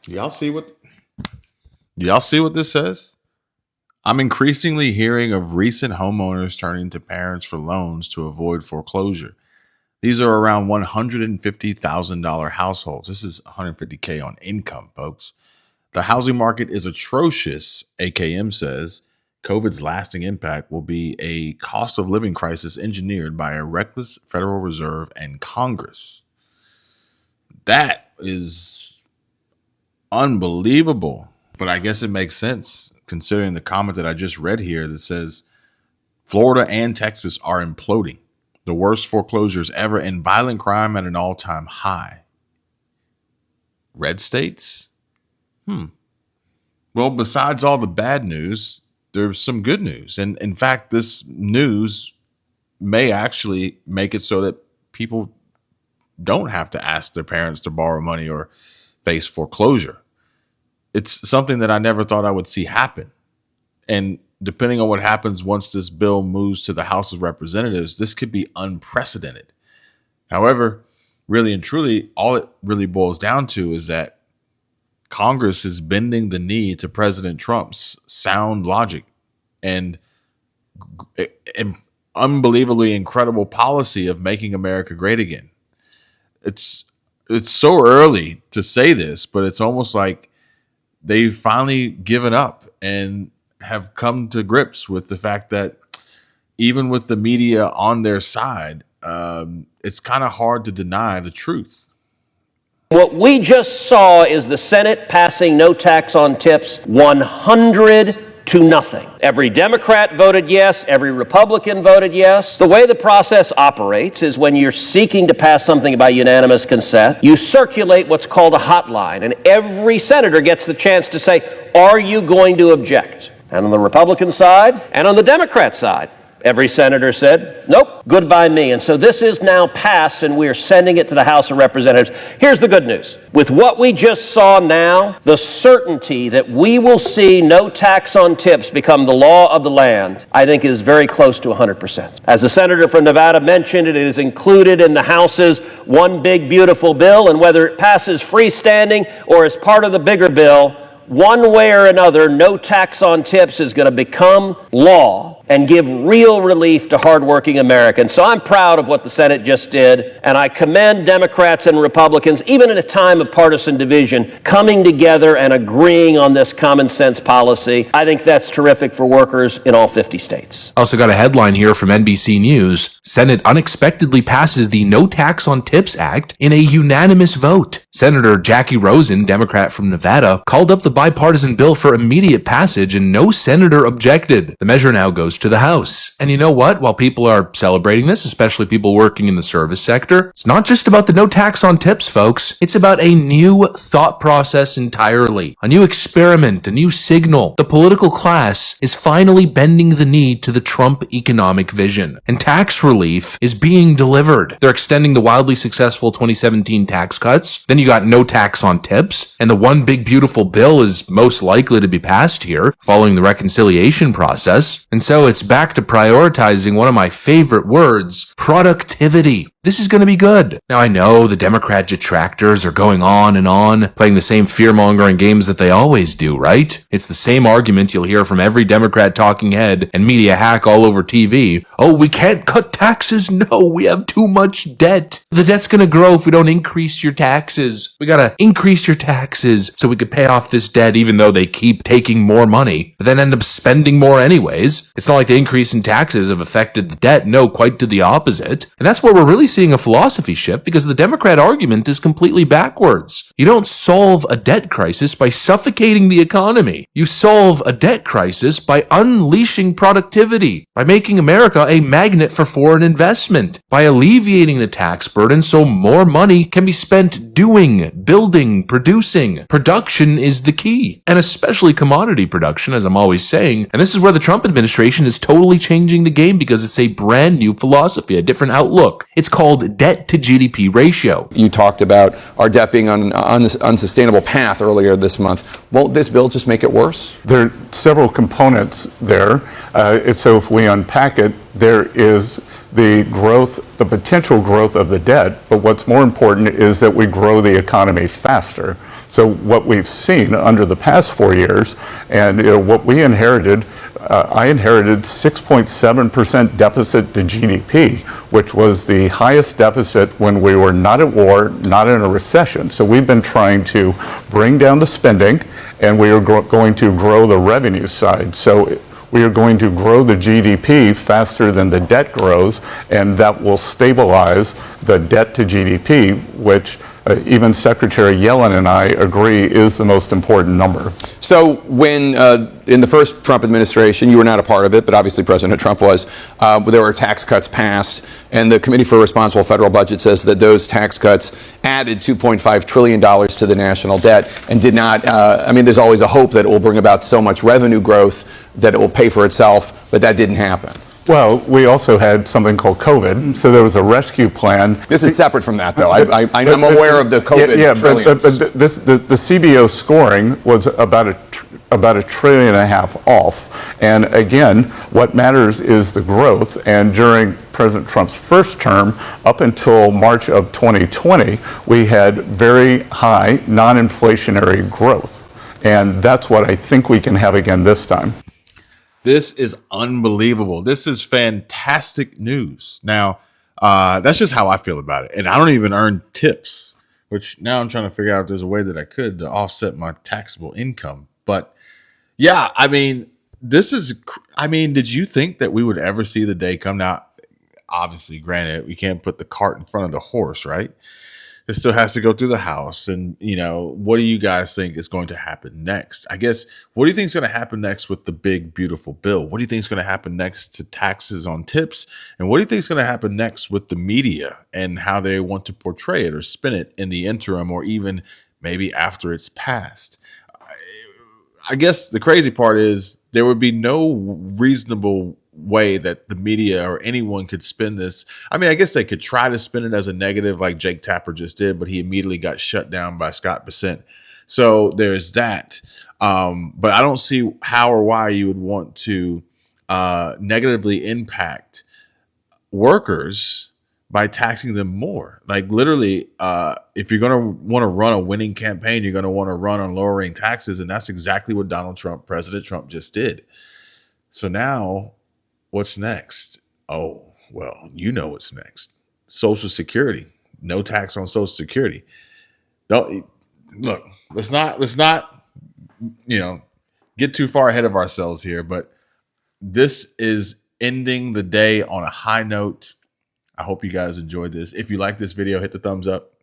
Do y'all see what this says? I'm increasingly hearing of recent homeowners turning to parents for loans to avoid foreclosure. These are around $150,000 households. This is $150K on income, folks. The housing market is atrocious, AKM says. COVID's lasting impact will be a cost of living crisis engineered by a reckless Federal Reserve and Congress. That is unbelievable, but I guess it makes sense considering the comment that I just read here that says Florida and Texas are imploding, the worst foreclosures ever, and violent crime at an all-time high. Red states? Well, besides all the bad news, there's some good news. And in fact, this news may actually make it so that people don't have to ask their parents to borrow money or face foreclosure. It's something that I never thought I would see happen. And depending on what happens once this bill moves to the House of Representatives, this could be unprecedented. However, really and truly, all it really boils down to is that Congress is bending the knee to President Trump's sound logic and unbelievably incredible policy of making America great again. It's so early to say this, but it's almost like they've finally given up and have come to grips with the fact that even with the media on their side, it's kind of hard to deny the truth. What we just saw is the Senate passing no tax on tips 100-0. Every Democrat voted yes. Every Republican voted yes. The way the process operates is when you're seeking to pass something by unanimous consent, you circulate what's called a hotline, and every senator gets the chance to say, are you going to object? And on the Republican side and on the Democrat side, every senator said, nope, good by me. And so this is now passed, and we are sending it to the House of Representatives. Here's the good news. With what we just saw now, the certainty that we will see no tax on tips become the law of the land, I think is very close to 100%. As the senator from Nevada mentioned, it is included in the House's One Big Beautiful Bill, and whether it passes freestanding or as part of the bigger bill, one way or another, no tax on tips is going to become law and give real relief to hardworking Americans. So I'm proud of what the Senate just did, and I commend Democrats and Republicans, even in a time of partisan division, coming together and agreeing on this common sense policy. I think that's terrific for workers in all 50 states. Also got a headline here from NBC News. Senate unexpectedly passes the No Tax on Tips Act in a unanimous vote. Senator Jackie Rosen, Democrat from Nevada, called up the bipartisan bill for immediate passage, and no senator objected. The measure now goes to the House. And you know what? While people are celebrating this, especially people working in the service sector, it's not just about the no tax on tips, folks. It's about a new thought process entirely. A new experiment, a new signal. The political class is finally bending the knee to the Trump economic vision. And tax relief is being delivered. They're extending the wildly successful 2017 tax cuts. Then you got no tax on tips. And the One Big Beautiful Bill is most likely to be passed here following the reconciliation process. And so it's back to prioritizing one of my favorite words, productivity. This is going to be good. Now, I know the Democrat detractors are going on, playing the same fear-mongering games that they always do, right? It's the same argument you'll hear from every Democrat talking head and media hack all over TV. Oh, we can't cut taxes. No, we have too much debt. The debt's going to grow if we don't increase your taxes. We got to increase your taxes so we could pay off this debt, even though they keep taking more money, but then end up spending more anyways. It's not like the increase in taxes have affected the debt. No, quite to the opposite. And that's where we're really seeing a philosophy shift, because the Democrat argument is completely backwards. You don't solve a debt crisis by suffocating the economy. You solve a debt crisis by unleashing productivity, by making America a magnet for foreign investment, by alleviating the tax burden so more money can be spent doing, building, producing. Production is the key, and especially commodity production, as I'm always saying. And this is where the Trump administration is totally changing the game, because it's a brand new philosophy, a different outlook. It's called debt to GDP ratio. You talked about our debt being on an unsustainable path earlier this month. Won't this bill just make it worse? There are several components there. So if we unpack it, there is the growth, the potential growth of the debt, but what's more important is that we grow the economy faster. So what we've seen under the past 4 years, and what we inherited, I inherited 6.7% deficit to GDP, which was the highest deficit when we were not at war, not in a recession. So we've been trying to bring down the spending, and we are going to grow the revenue side. So we are going to grow the GDP faster than the debt grows, and that will stabilize the debt to GDP, which even Secretary Yellen and I agree is the most important number. So when in the first Trump administration, you were not a part of it, but obviously President Trump was, there were tax cuts passed, and the Committee for a Responsible Federal Budget says that those tax cuts added $2.5 trillion to the national debt and did not, there's always a hope that it will bring about so much revenue growth that it will pay for itself, but that didn't happen. Well, we also had something called COVID, so there was a rescue plan. This is separate from that, though. I'm aware of the COVID trillions. But the CBO scoring was about $1.5 trillion off. And again, what matters is the growth. And during President Trump's first term, up until March of 2020, we had very high non-inflationary growth. And that's what I think we can have again this time. This is unbelievable. This is fantastic news. Now, that's just how I feel about it. And I don't even earn tips, which now I'm trying to figure out if there's a way that I could to offset my taxable income. But yeah, did you think that we would ever see the day come? Now, obviously, granted, we can't put the cart in front of the horse, right? It still has to go through the House. And, what do you guys think is going to happen next? I guess, what do you think is going to happen next with the big, beautiful bill? What do you think is going to happen next to taxes on tips? And what do you think is going to happen next with the media and how they want to portray it or spin it in the interim or even maybe after it's passed? I guess the crazy part is there would be no reasonable way that the media or anyone could spin this. I mean, I guess they could try to spin it as a negative like Jake Tapper just did, but he immediately got shut down by Scott Bessent. So there's that. But I don't see how or why you would want to negatively impact workers by taxing them more. Like literally, if you're going to want to run a winning campaign, you're going to want to run on lowering taxes. And that's exactly what President Trump just did. So now what's next? Oh, well, you know what's next. Social Security. No tax on Social Security. Look, let's not get too far ahead of ourselves here, but this is ending the day on a high note. I hope you guys enjoyed this. If you like this video, hit the thumbs up.